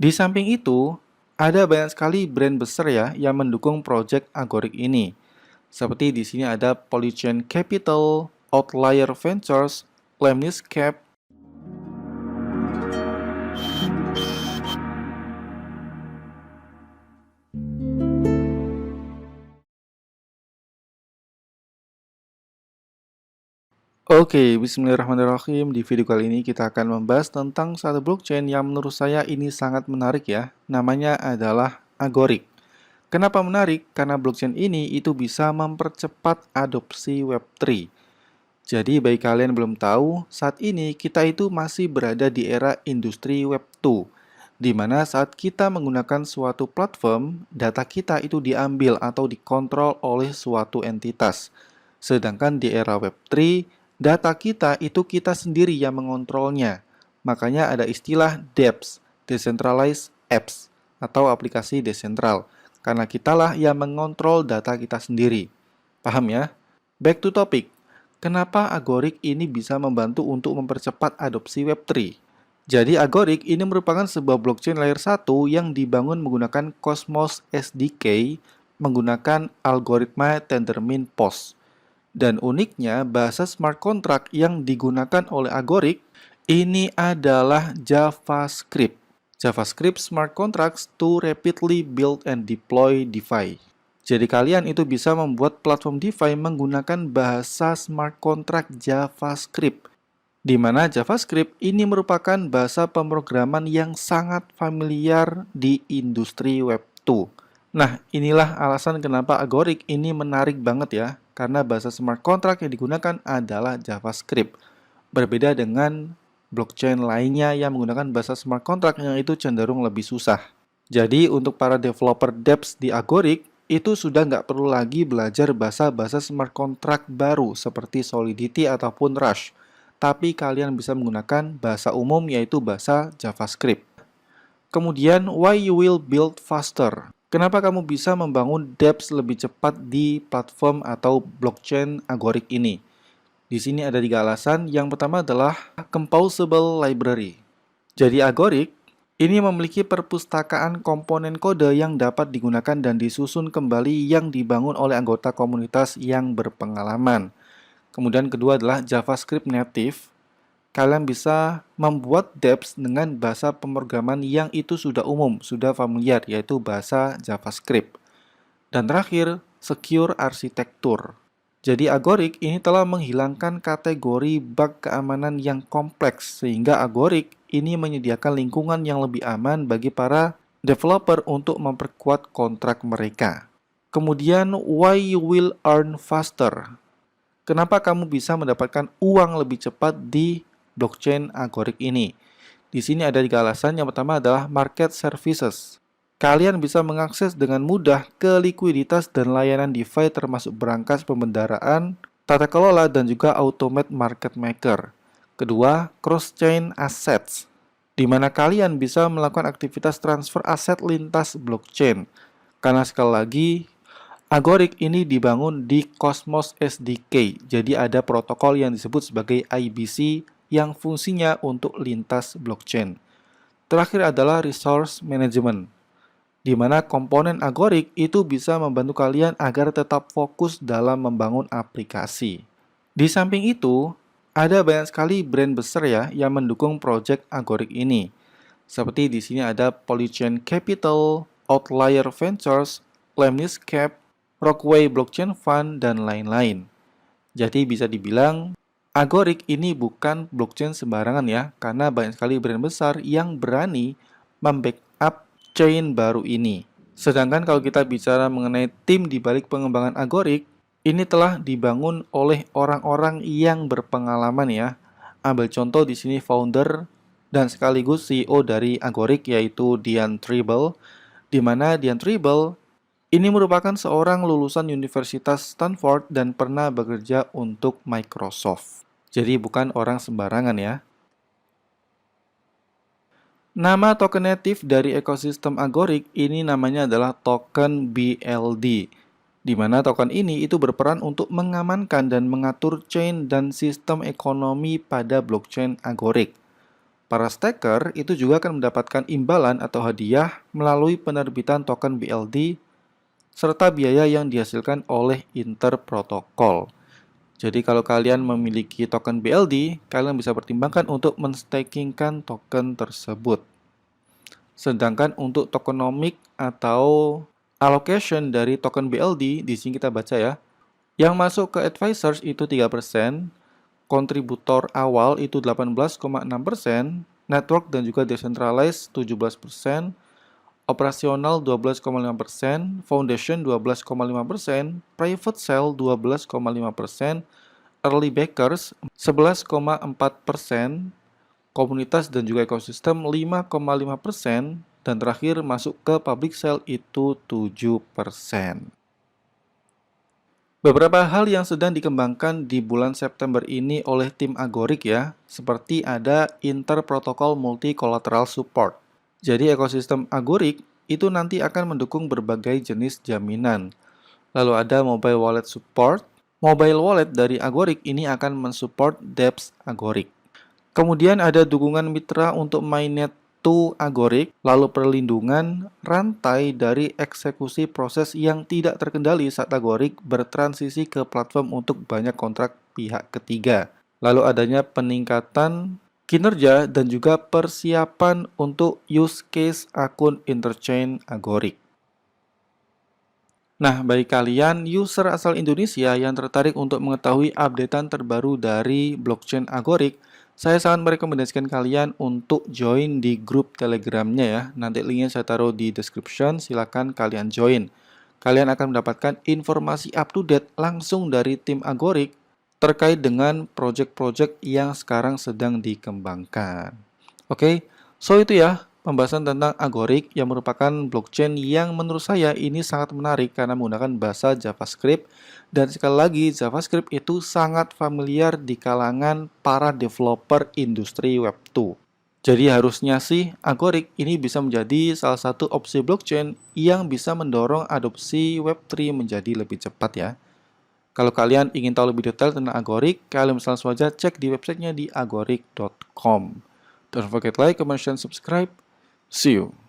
Di samping itu, ada banyak sekali brand besar ya yang mendukung proyek Agoric ini. Seperti di sini ada Polychain Capital, Outlier Ventures, Lemniscap. Oke, bismillahirrahmanirrahim. Di video kali ini kita akan membahas tentang satu blockchain yang menurut saya ini sangat menarik ya. Namanya adalah Agoric. Kenapa menarik? Karena blockchain ini itu bisa mempercepat adopsi Web3. Jadi bagi kalian yang belum tahu, saat ini kita itu masih berada di era industri Web2, di mana saat kita menggunakan suatu platform, data kita itu diambil atau dikontrol oleh suatu entitas. Sedangkan di era Web3, data kita itu kita sendiri yang mengontrolnya. Makanya ada istilah DApps, Decentralized Apps, atau aplikasi desentral. Karena kitalah yang mengontrol data kita sendiri. Paham ya? Back to topic. Kenapa Agoric ini bisa membantu untuk mempercepat adopsi Web3? Jadi Agoric ini merupakan sebuah blockchain layer 1 yang dibangun menggunakan Cosmos SDK menggunakan algoritma Tendermint POS. Dan uniknya, bahasa smart contract yang digunakan oleh Agoric ini adalah JavaScript. JavaScript smart contracts to rapidly build and deploy DeFi. Jadi kalian itu bisa membuat platform DeFi menggunakan bahasa smart contract JavaScript, di mana JavaScript ini merupakan bahasa pemrograman yang sangat familiar di industri Web2. Nah, inilah alasan kenapa Agoric ini menarik banget ya, karena bahasa smart contract yang digunakan adalah JavaScript. Berbeda dengan blockchain lainnya yang menggunakan bahasa smart contract yang itu cenderung lebih susah. Jadi untuk para developer dApps di Agoric, itu sudah nggak perlu lagi belajar bahasa-bahasa smart contract baru seperti Solidity ataupun Rush. Tapi kalian bisa menggunakan bahasa umum yaitu bahasa JavaScript. Kemudian, why you will build faster? Kenapa kamu bisa membangun dApps lebih cepat di platform atau blockchain Agoric ini? Di sini ada 3 alasan. Yang pertama adalah composable library. Jadi Agoric ini memiliki perpustakaan komponen kode yang dapat digunakan dan disusun kembali yang dibangun oleh anggota komunitas yang berpengalaman. Kemudian kedua adalah JavaScript native. Kalian bisa membuat dApps dengan bahasa pemrograman yang itu sudah umum, sudah familiar, yaitu bahasa JavaScript. Dan terakhir, secure arsitektur. Jadi Agoric ini telah menghilangkan kategori bug keamanan yang kompleks, sehingga Agoric ini menyediakan lingkungan yang lebih aman bagi para developer untuk memperkuat kontrak mereka. Kemudian, why you will earn faster? Kenapa kamu bisa mendapatkan uang lebih cepat di blockchain Agoric ini? Di sini ada 3 alasan. Yang pertama adalah market services. Kalian bisa mengakses dengan mudah ke likuiditas dan layanan DeFi termasuk berangkas pembendaraan, tata kelola, dan juga automate market maker. Kedua, cross-chain assets, di mana kalian bisa melakukan aktivitas transfer aset lintas blockchain. Karena sekali lagi, Agoric ini dibangun di Cosmos SDK, jadi ada protokol yang disebut sebagai IBC yang fungsinya untuk lintas blockchain. Terakhir adalah resource management, di mana komponen Agoric itu bisa membantu kalian agar tetap fokus dalam membangun aplikasi. Di samping itu, ada banyak sekali brand besar ya yang mendukung proyek Agoric ini. Seperti di sini ada Polychain Capital, Outlier Ventures, Lemniscap, Rockway Blockchain Fund, dan lain-lain. Jadi bisa dibilang Agoric ini bukan blockchain sembarangan ya, karena banyak sekali brand besar yang berani membackup chain baru ini. Sedangkan kalau kita bicara mengenai tim di balik pengembangan Agoric, ini telah dibangun oleh orang-orang yang berpengalaman ya. Ambil contoh di sini founder dan sekaligus CEO dari Agoric yaitu Dian Tribble, di mana Dian Tribble ini merupakan seorang lulusan Universitas Stanford dan pernah bekerja untuk Microsoft. Jadi bukan orang sembarangan ya. Nama token native dari ekosistem Agoric ini namanya adalah token BLD, di mana token ini itu berperan untuk mengamankan dan mengatur chain dan sistem ekonomi pada blockchain Agoric. Para staker itu juga akan mendapatkan imbalan atau hadiah melalui penerbitan token BLD serta biaya yang dihasilkan oleh interprotokol. Jadi kalau kalian memiliki token BLD, kalian bisa pertimbangkan untuk menstakingkan token tersebut. Sedangkan untuk tokenomic atau allocation dari token BLD, di sini kita baca ya, yang masuk ke advisors itu 3%, kontributor awal itu 18,6%, network dan juga decentralized 17%, operasional 12,5%, foundation 12,5%, private sale 12,5%, early backers 11,4%, komunitas dan juga ekosistem 5,5%, dan terakhir masuk ke public sale itu 7%. Beberapa hal yang sedang dikembangkan di bulan September ini oleh tim Agoric ya, seperti ada Interprotocol Multi Collateral Support. Jadi ekosistem Agoric itu nanti akan mendukung berbagai jenis jaminan. Lalu ada Mobile Wallet Support. Mobile Wallet dari Agoric ini akan mensupport dApps Agoric. Kemudian ada dukungan mitra untuk mainnet to Agoric, lalu perlindungan rantai dari eksekusi proses yang tidak terkendali saat Agoric bertransisi ke platform untuk banyak kontrak pihak ketiga. Lalu adanya peningkatan kinerja dan juga persiapan untuk use case akun interchain Agoric. Nah, bagi kalian user asal Indonesia yang tertarik untuk mengetahui updatean terbaru dari blockchain Agoric, saya sangat merekomendasikan kalian untuk join di grup Telegramnya ya. Nanti linknya saya taruh di description, silakan kalian join. Kalian akan mendapatkan informasi up to date langsung dari tim Agoric terkait dengan project-project yang sekarang sedang dikembangkan. Oke, so itu ya pembahasan tentang Agoric yang merupakan blockchain yang menurut saya ini sangat menarik karena menggunakan bahasa JavaScript. Dan sekali lagi, JavaScript itu sangat familiar di kalangan para developer industri Web 2. Jadi harusnya sih Agoric ini bisa menjadi salah satu opsi blockchain yang bisa mendorong adopsi Web3 menjadi lebih cepat ya. Kalau kalian ingin tahu lebih detail tentang Agoric, kalian bisa langsung saja cek di websitenya di agoric.com. Don't forget like, comment, and subscribe. See you.